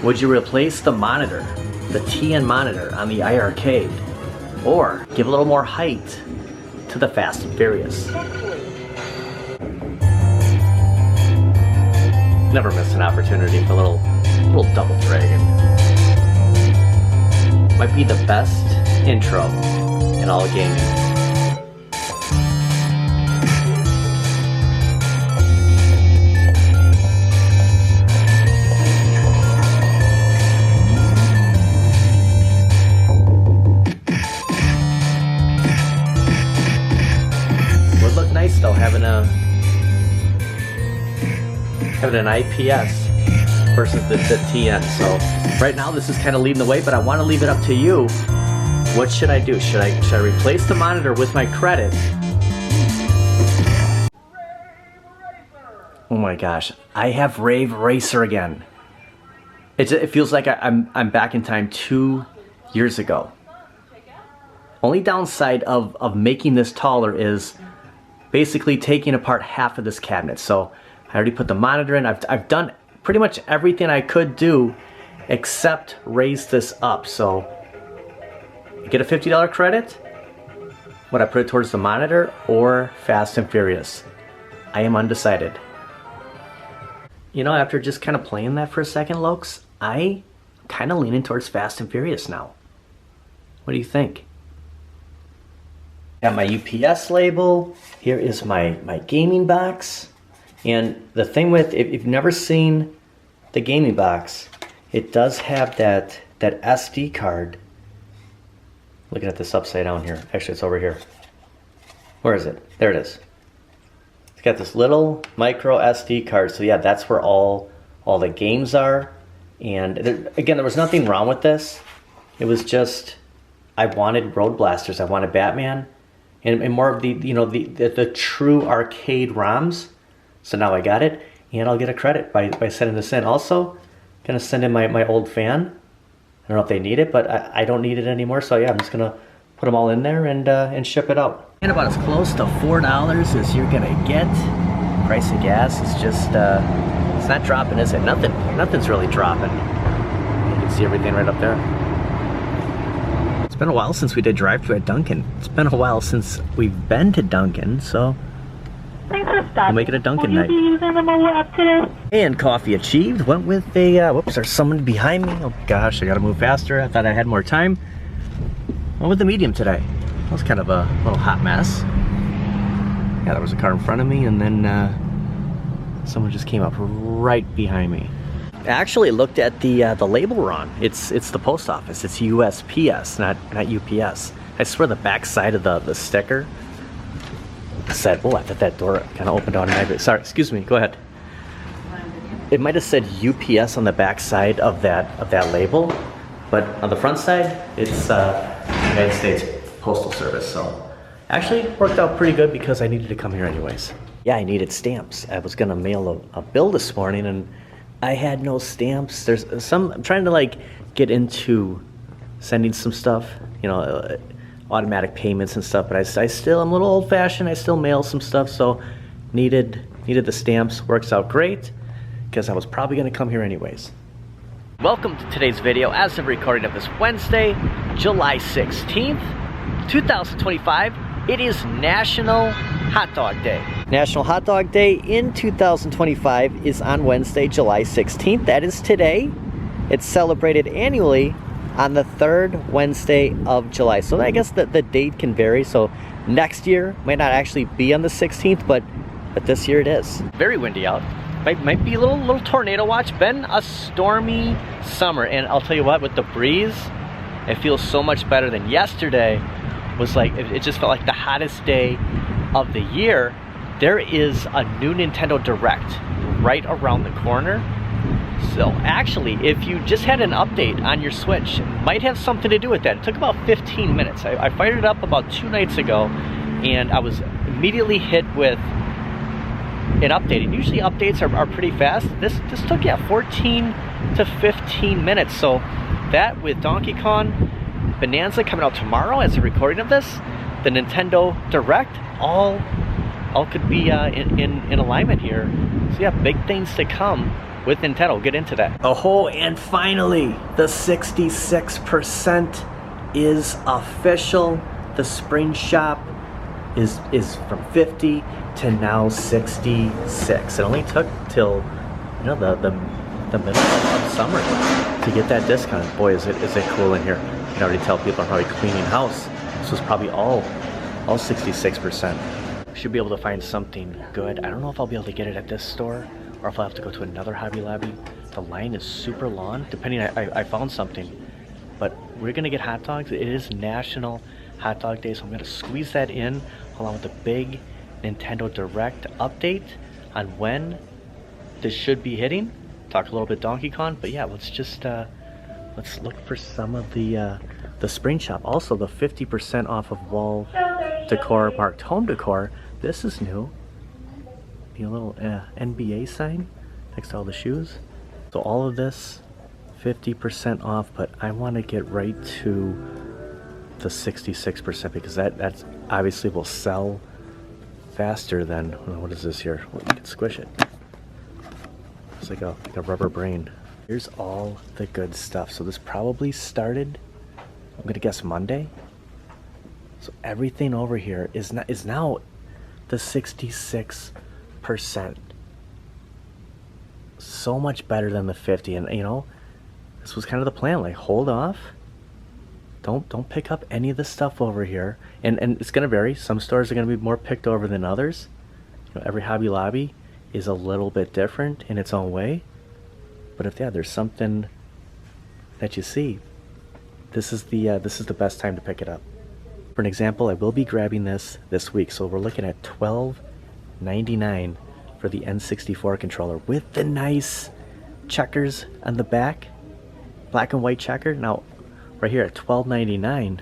Would you replace the monitor, the TN monitor on the iArcade, or give a little more height to the Fast and Furious? Never miss an opportunity for a little double dragon. Might be the best intro in all of gaming. Would look nice though, having an IPS versus the TN. So right now this is kind of leading the way, but I want to leave it up to you. What should I do? Should I replace the monitor with my credit? Oh my gosh, I have Rave Racer again. It feels like I'm back in time 2 years ago. Only downside of making this taller is basically taking apart half of this cabinet. So I already put the monitor in. I've done pretty much everything I could do except raise this up. So get a $50 credit. Would I put it towards the monitor or Fast and Furious? I am undecided. You know, after just kind of playing that for a second, Lokes, I kind of leaning towards Fast and Furious now. What do you think? Got my UPS label. Here is my gaming box. And the thing with, if you've never seen the gaming box, it does have that SD card. Looking at this upside down here. Actually, it's over here. Where is it? There it is. It's got this little micro SD card. So yeah, that's where all the games are. And again, there was nothing wrong with this. It was just, I wanted Road Blasters. I wanted Batman. And more of the true arcade ROMs. So now I got it, and I'll get a credit by sending this in. Also, gonna send in my old fan. I don't know if they need it, but I don't need it anymore. So yeah, I'm just gonna put them all in there and ship it out. And about as close to $4 as you're gonna get. Price of gas is just it's not dropping, is it? Nothing's really dropping. You can see everything right up there. It's been a while since we did drive-thru at Dunkin'. It's been a while since we've been to Dunkin', so we'll make it a Dunkin' night. And coffee achieved. Went with a, whoops, there's someone behind me. Oh gosh, I gotta move faster. I thought I had more time. Went with the medium today. That was kind of a little hot mess. Yeah, there was a car in front of me, and then someone just came up right behind me. I actually looked at the label wrong. It's the post office. It's USPS, not UPS. I swear the back side of the sticker said, oh, I thought that door kind of opened automatically. Sorry, excuse me, go ahead. It might have said UPS on the back side of that label, but on the front side, it's United States Postal Service. So actually worked out pretty good because I needed to come here anyways. Yeah, I needed stamps. I was gonna mail a bill this morning and I had no stamps. I'm trying to like get into sending some stuff, you know, automatic payments and stuff, but I'm a little old-fashioned. I still mail some stuff, so needed the stamps. Works out great because I was probably going to come here anyways. Welcome to today's video. As of recording of this Wednesday, July 16th, 2025, it is National Hot Dog Day. National Hot Dog Day in 2025 is on Wednesday, July 16th. That is today. It's celebrated annually on the third Wednesday of July. So I guess the date can vary. So next year might not actually be on the 16th, but this year it is. Very windy out. Might be a little tornado watch. Been a stormy summer, and I'll tell you what, with the breeze, it feels so much better than yesterday. Was like, it just felt like the hottest day of the year. There is a new Nintendo Direct right around the corner. So actually, if you just had an update on your Switch, it might have something to do with that. It took about 15 minutes. I fired it up about 2 nights ago, and I was immediately hit with an update. And usually updates are pretty fast. This took, yeah, 14 to 15 minutes. So that with Donkey Kong Bonanza coming out tomorrow as a recording of this, the Nintendo Direct, all could be in alignment here. So yeah, big things to come with Nintendo. We'll get into that. Oh, and finally, the 66% is official. The spring shop is from 50 to now 66. It only took till, you know, the middle of summer to get that discount. Boy, is it cool in here. You can already tell people are probably cleaning house. This was probably all 66%. Should be able to find something good. I don't know if I'll be able to get it at this store or if I'll have to go to another Hobby Lobby. The line is super long. Depending, I found something. But we're gonna get hot dogs. It is National Hot Dog Day, so I'm gonna squeeze that in along with the big Nintendo Direct update on when this should be hitting. Talk a little bit Donkey Kong, but yeah, let's just let's look for some of the spring shop. Also, the 50% off of wall decor marked home decor. This is new. The little NBA sign next to all the shoes. So all of this 50% off, but I want to get right to the 66% because that's obviously will sell faster than, what is this here? Well, you can squish it. It's like a rubber brain. Here's all the good stuff. So this probably started, I'm gonna guess Monday. So everything over here is now the 66%. So much better than the 50, and you know, this was kind of the plan. Like, hold off. Don't pick up any of the stuff over here, and it's gonna vary. Some stores are gonna be more picked over than others. You know, every Hobby Lobby is a little bit different in its own way. But if there's something that you see, this is the best time to pick it up. For an example, I will be grabbing this week, so we're looking at $12.99 for the N64 controller with the nice checkers on the back, black and white checker. Now, right here at $12.99,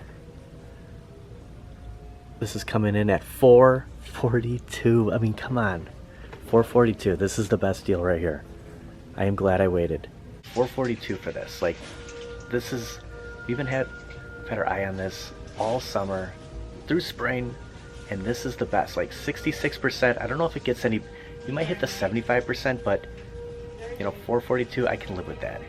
this is coming in at $4.42. I mean, come on, $4.42. This is the best deal right here. I am glad I waited. $4.42 for this. Like, this is, we've had our eye on this all summer through spring, and this is the best. Like 66%. I don't know if it gets any. You might hit the 75%, but you know, $4.42. I can live with that.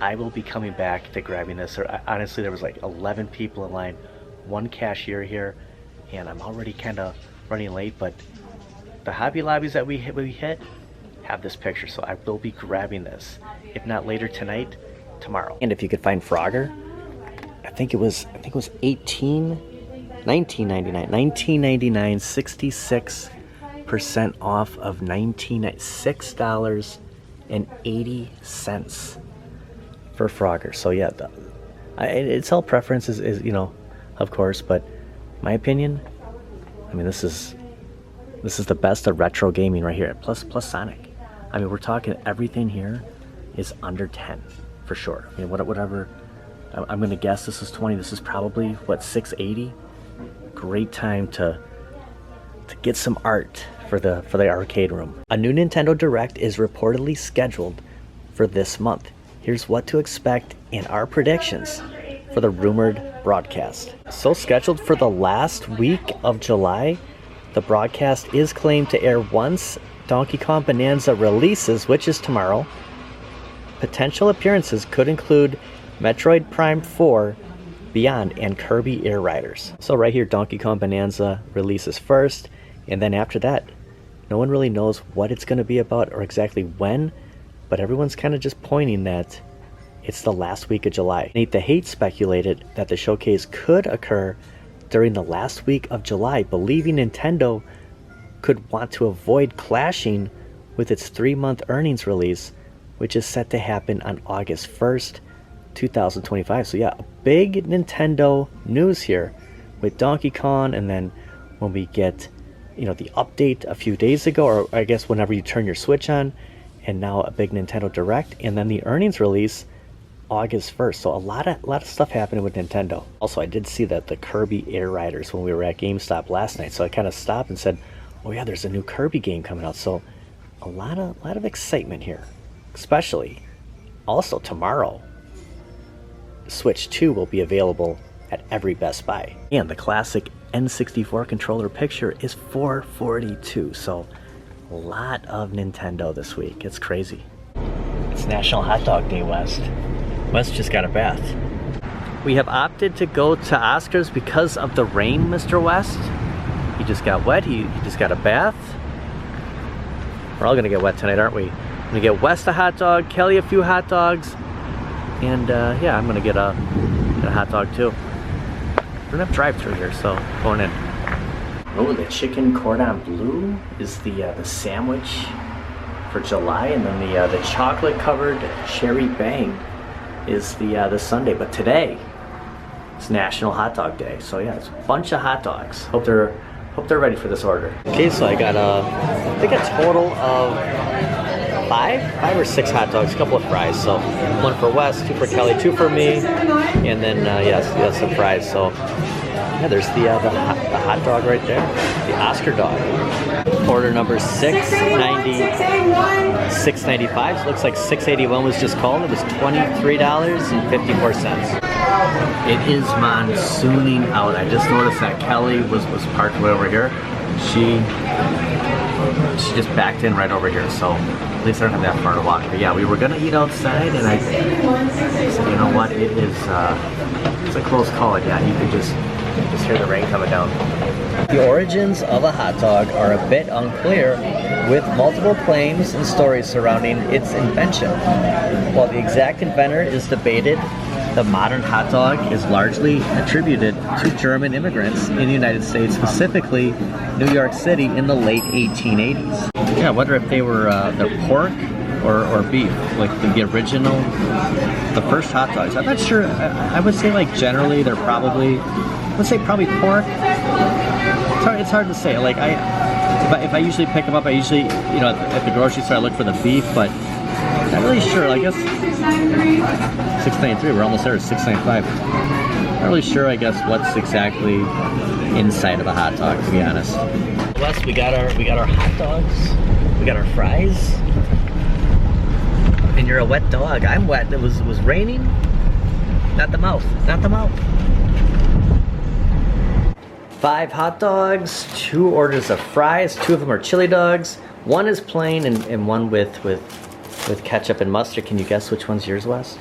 I will be coming back to grabbing this. Honestly, there was like 11 people in line, one cashier here, and I'm already kind of running late. But the Hobby Lobbies that we hit have this picture, so I will be grabbing this. If not later tonight, tomorrow. And if you could find Frogger, I think it was $19.99, 66% off of $6.80 for Frogger. So yeah, it's all preferences, is you know, of course, but my opinion, I mean, this is the best of retro gaming right here. Plus Sonic. I mean, we're talking everything here is under 10 for sure. I mean, whatever. I'm gonna guess this is 20. This is probably what, $6.80. Great time to get some art for the arcade room. A new Nintendo Direct is reportedly scheduled for this month. Here's what to expect in our predictions for the rumored broadcast. So scheduled for the last week of July, the broadcast is claimed to air once Donkey Kong Bonanza releases, which is tomorrow. Potential appearances could include Metroid Prime 4, Beyond, and Kirby Air Riders. So right here, Donkey Kong Bonanza releases first, and then after that, no one really knows what it's going to be about or exactly when, but everyone's kind of just pointing that it's the last week of July. Nate the Hate speculated that the showcase could occur during the last week of July, believing Nintendo could want to avoid clashing with its 3-month earnings release, which is set to happen on August 1st, 2025. So yeah, a big Nintendo news here with Donkey Kong, and then when we get, you know, the update a few days ago, or I guess whenever you turn your Switch on, and now a big Nintendo Direct, and then the earnings release August 1st. So a lot of stuff happening with Nintendo. Also, I did see that the Kirby Air Riders when we were at GameStop last night, so I kind of stopped and said, oh yeah, there's a new Kirby game coming out. So a lot of excitement here, especially also tomorrow. Switch 2 will be available at every Best Buy. And the classic N64 controller picture is $4.42. So a lot of Nintendo this week. It's crazy. It's National Hot Dog Day, West. West just got a bath. We have opted to go to Oscar's because of the rain, Mr. West. He just got wet, he just got a bath. We're all gonna get wet tonight, aren't we? I'm gonna get West a hot dog, Kelly a few hot dogs, and yeah, I'm gonna get a hot dog too. We don't have drive-thru here, so going in. Oh, the chicken cordon bleu is the sandwich for July, and then the chocolate-covered cherry bang is the Sunday. But today, it's National Hot Dog Day, so yeah, it's a bunch of hot dogs. Hope they're ready for this order. Okay, so I got I think a total of five or six hot dogs, a couple of fries. So one for Wes, two for Kelly, two for me, and then yes, some fries. So yeah, there's the hot dog right there, the Oscar dog. Order number 695. So it looks like 681 was just called. It was $23.54. It is monsooning out. I just noticed that Kelly was parked way over here. She just backed in right over here, so at least I don't have that far to walk. But yeah, we were gonna eat outside, and I said, you know what, it's a close call. Yeah, you could just hear the rain coming down. The origins of a hot dog are a bit unclear, with multiple claims and stories surrounding its invention. While the exact inventor is debated, the modern hot dog is largely attributed to German immigrants in the United States, specifically New York City in the late 1880s. Yeah, I wonder if they were the pork or beef, like the original, the first hot dogs. I'm not sure. I would say like generally they're probably, let's say probably pork. It's hard to say. Like if I usually pick them up, I usually, you know, at the grocery store I look for the beef, but not really sure. I guess 693. We're almost there. 695. Not really sure. I guess what's exactly inside of a hot dog, to be honest. Wes, we got our hot dogs. We got our fries. And you're a wet dog. I'm wet. It was raining. Not the mouth. Not the mouth. 5 hot dogs, 2 orders of fries. 2 of them are chili dogs. 1 is plain and 1 with ketchup and mustard. Can you guess which one's yours, Wes?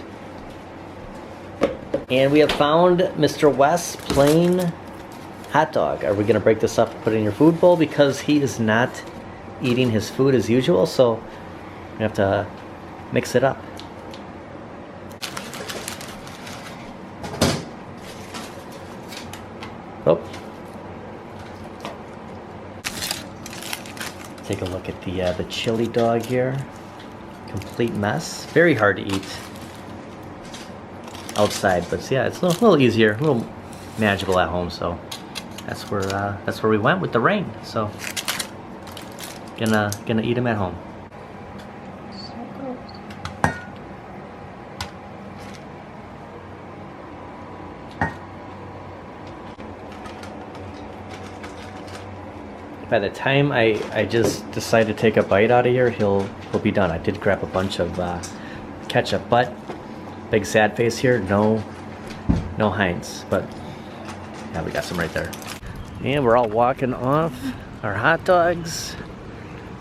And we have found Mr. Wes plain hot dog. Are we gonna break this up and put it in your food bowl? Because he is not eating his food as usual, so we have to mix it up. Oh. Take a look at the chili dog here. Complete mess. Very hard to eat outside, but yeah, it's a little easier, a little manageable at home. So that's where we went with the rain. So gonna eat them at home. By the time I just decide to take a bite out of here, he'll be done. I did grab a bunch of ketchup, but big sad face here, no Heinz, but yeah, we got some right there. And we're all walking off our hot dogs.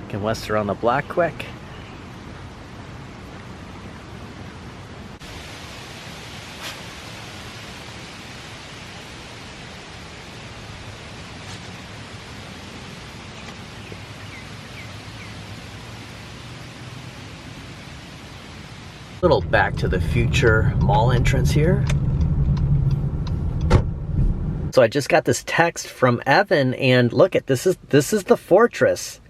Get West around the block quick. Little Back to the Future mall entrance here. So I just got this text from Evan, and look at this is the fortress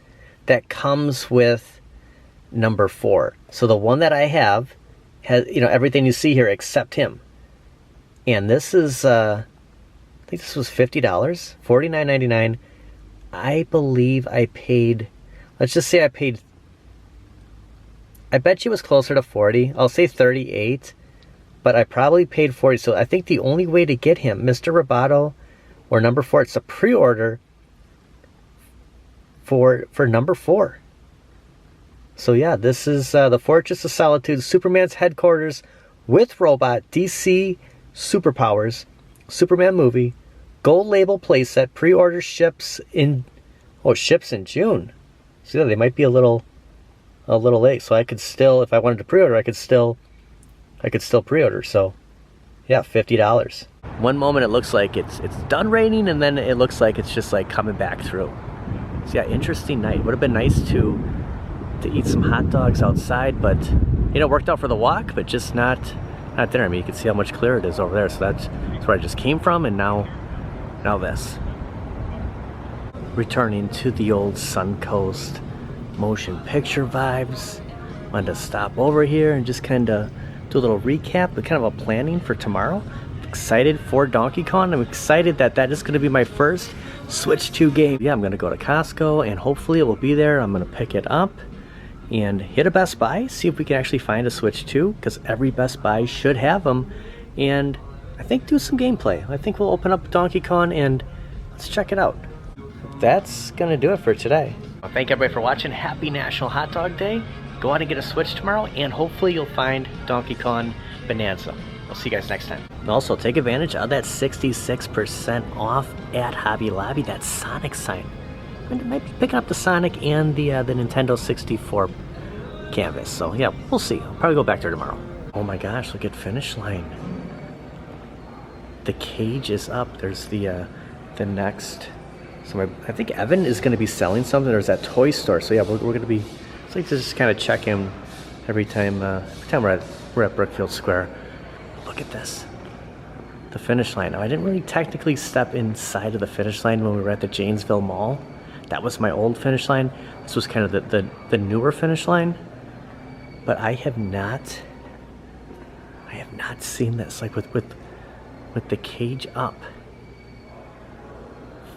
that comes with number 4. So the one that I have has, you know, everything you see here except him. And this is I think this was $50, $49.99. I believe I paid, let's just say I bet you it was closer to 40. I'll say 38, but I probably paid 40. So I think the only way to get him, Mr. Roboto or number 4, it's a pre-order for number 4. So yeah, this is the Fortress of Solitude, Superman's headquarters with robot, DC superpowers, Superman movie, gold label playset, pre-order ships in June. So yeah, they might be a little a little late, so I could still, if I wanted to pre-order, I could still pre-order. So yeah, $50. One moment it looks like it's done raining, and then it looks like it's just like coming back through. So yeah, interesting night. Would have been nice to eat some hot dogs outside, but you know, it worked out for the walk, but just not dinner. I mean, you can see how much clearer it is over there. So that's where I just came from, and now this. Returning to the old Suncoast motion picture vibes. Wanted to stop over here and just kind of do a little recap, but kind of a planning for tomorrow. Excited for Donkey Kong. I'm excited that is going to be my first Switch 2 game. Yeah, I'm going to go to Costco, and hopefully it will be there. I'm going to pick it up and hit a Best Buy, see if we can actually find a Switch 2, because every Best Buy should have them, and I think do some gameplay. I think we'll open up Donkey Kong and let's check it out. That's going to do it for today. Well, thank everybody for watching. Happy National Hot Dog Day. Go out and get a Switch tomorrow, and hopefully you'll find Donkey Kong Bonanza. I'll see you guys next time. And also, take advantage of that 66% off at Hobby Lobby. That Sonic sign. I might be picking up the Sonic and the Nintendo 64 canvas. So yeah, we'll see. I'll probably go back there tomorrow. Oh my gosh, look at Finish Line. The cage is up. There's the next. So I think Evan is going to be selling something. There's that toy store. So yeah, we're going to be. It's like to just kind of check in every time we're at Brookfield Square. Look at this. The Finish Line. Now, I didn't really technically step inside of the Finish Line when we were at the Janesville Mall. That was my old Finish Line. This was kind of the newer Finish Line. But I have not seen this, like with the cage up,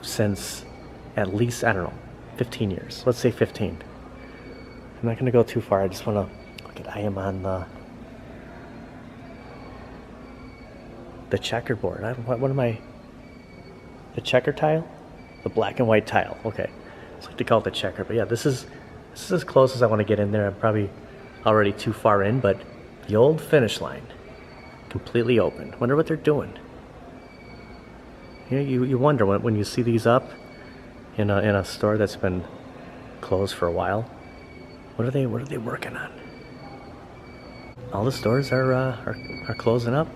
since at least, I don't know, 15 years. Let's say 15. I'm not going to go too far. I just want to look at, I am on the checkerboard. What am I? The checker tile? The black and white tile. Okay. I like to call it the checker. But yeah, this is as close as I want to get in there. I'm probably already too far in, but the old Finish Line. Completely open. Wonder what they're doing. You wonder when you see these up in a store that's been closed for a while. What are they working on? All the stores are closing up.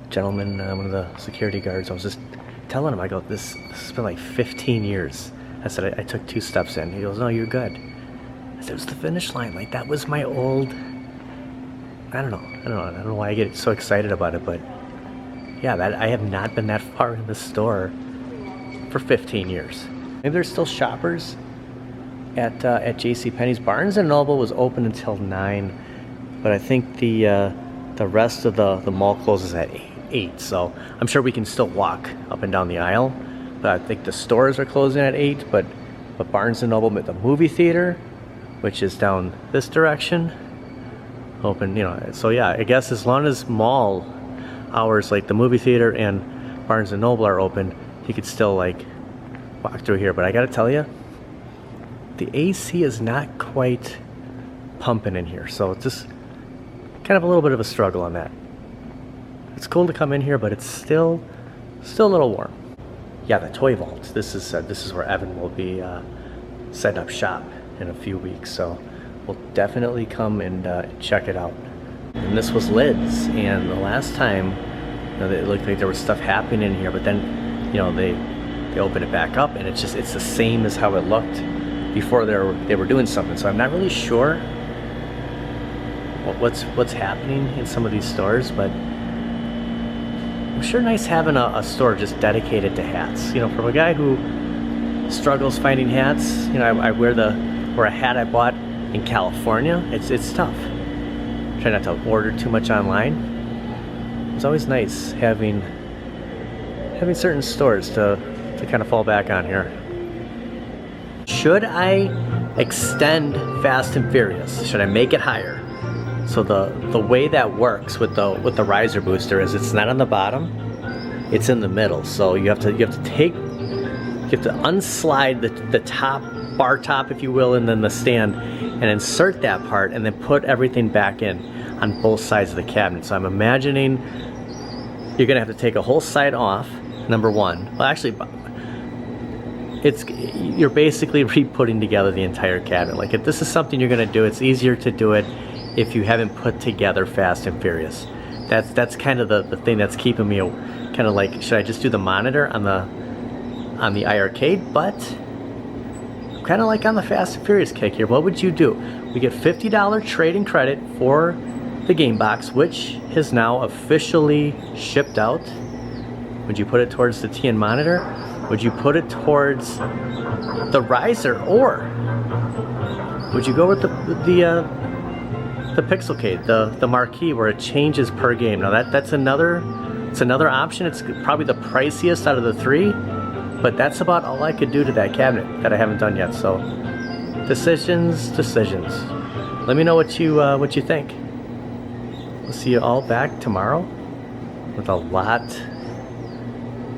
Gentleman, one of the security guards, I was just telling him, I go, this has been like 15 years. I said, I took 2 steps in. He goes, no, you're good. I said, it was the Finish Line. Like, that was my old, I don't know why I get so excited about it, but yeah, I have not been that far in the store for 15 years. Maybe there's still shoppers at JCPenney's. Barnes & Noble was open until 9, but I think the rest of the mall closes at 8, so I'm sure we can still walk up and down the aisle, but I think the stores are closing at 8, but Barnes & Noble, the movie theater, which is down this direction, open, you know. So yeah, I guess as long as mall hours, like the movie theater and Barnes & Noble are open, you could still like walk through here. But I gotta tell you, the AC is not quite pumping in here, so it's just kind of a little bit of a struggle on that. It's cool to come in here, but it's still a little warm. Yeah, the toy vault. This is where Evan will be setting up shop in a few weeks, so we'll definitely come and check it out. And this was Lids, and the last time, it looked like there was stuff happening in here, but then, they opened it back up, and it's the same as how it looked before they were doing something. So I'm not really sure what's happening in some of these stores, but I'm sure nice having a store just dedicated to hats. From a guy who struggles finding hats, I wear a hat I bought in California. It's tough. Try not to order too much online. It's always nice having certain stores to kind of fall back on here. Should I extend Fast and Furious? Should I make it higher? So the way that works with the riser booster is it's not on the bottom, it's in the middle. So you have to unslide the top bar top, if you will, and then the stand, and insert that part, and then put everything back in on both sides of the cabinet. So I'm imagining you're gonna have to take a whole side off, number one. Well, actually, you're basically re-putting together the entire cabinet. Like if this is something you're gonna do, it's easier to do it if you haven't put together Fast and Furious. That's kind of the thing that's keeping me kind of like, should I just do the monitor on the iArcade? But I'm kind of like on the Fast and Furious kick here. What would you do? We get $50 trade-in credit for the game box, which is now officially shipped out. Would you put it towards the TN monitor? Would you put it towards the riser, or would you go with the Pixelcade, the marquee, where it changes per game? Now that's another option. It's probably the priciest out of the three, but that's about all I could do to that cabinet that I haven't done yet. So decisions. Let me know what you think. We'll see you all back tomorrow with a lot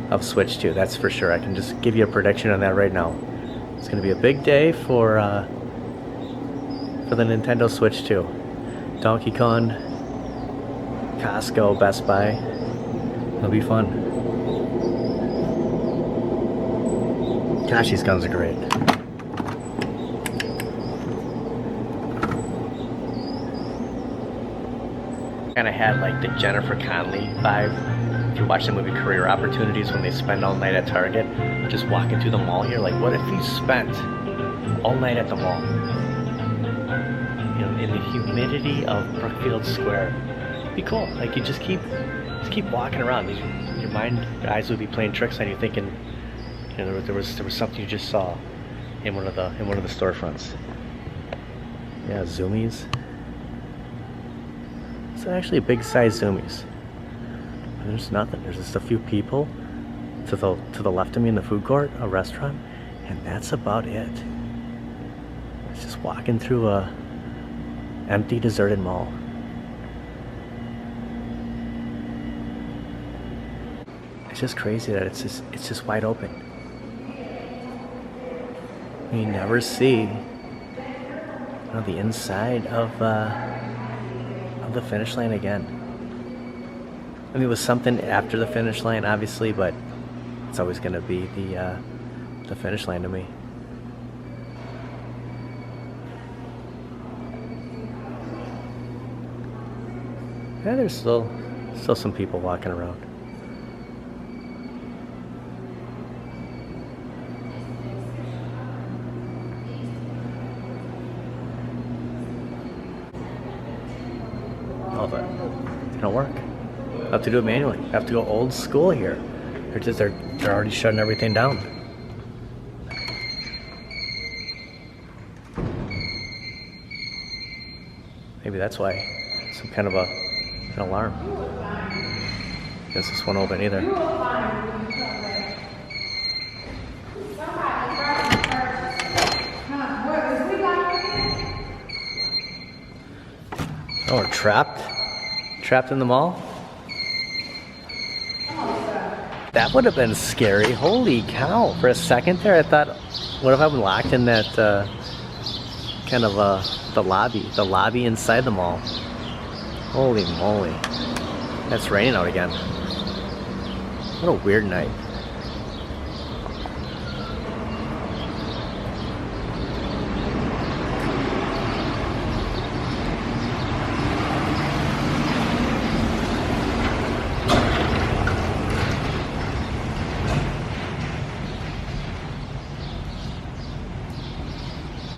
of Switch 2, that's for sure. I can just give you a prediction on that right now. It's going to be a big day for the Nintendo Switch 2. Donkey Kong, Costco, Best Buy. It'll be fun. Gosh, these guns are great. Kind of had like the Jennifer Connelly vibe. If you watch the movie Career Opportunities, when they spend all night at Target, just walking through the mall here, like what if you spent all night at the mall? You know, in the humidity of Brookfield Square. It'd be cool. Like you just keep walking around. Your eyes would be playing tricks on you, thinking, you know, there was something you just saw in one of the storefronts. Yeah, Zoomies. It's actually a big size Zoomies. There's nothing. There's just a few people to the left of me in the food court, a restaurant, and that's about it. It's just walking through a empty, deserted mall. It's just crazy that it's just wide open. You never see, you know, the inside of the finish line again. I mean, it was something after the finish line, obviously, but it's always going to be the finish line to me. Yeah, there's still some people walking around. Oh, but it don't work. I have to do it manually. I have to go old school here. They're already shutting everything down. Maybe that's why. Some kind of an alarm. Guess this won't open either. Oh, we're trapped? Trapped in the mall? That would have been scary. Holy cow. For a second there, I thought, what if I'm locked in that kind of the lobby inside the mall? Holy moly. It's raining out again. What a weird night.